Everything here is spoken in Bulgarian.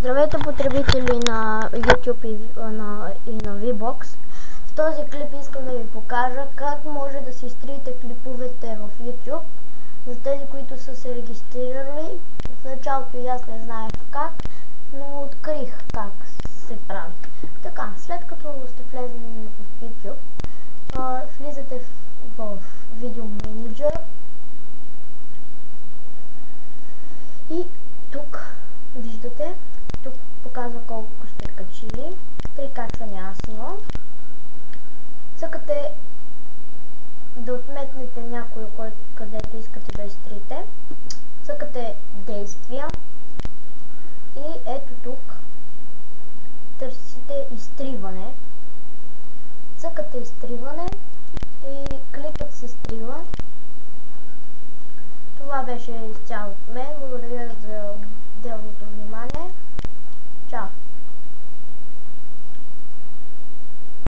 Здравейте, потребители на YouTube и на VBOX. В този клип искам да ви покажа как може да си изтриете клиповете в YouTube. За тези, които са се регистрирали, в началото и аз не знаех как, но открих как се прави. Така, след като сте влезли в YouTube, влизате в Video Manager и тук виждате, тук показва колко сте качили. 3 качвания аз имам. Цъкате да отметнете някой, където искате да изтрите. Цъкате действия и ето тук търсите изтриване. Цъкате изтриване и клипът се изтрива. Това беше изцяло от мен. Благодаря за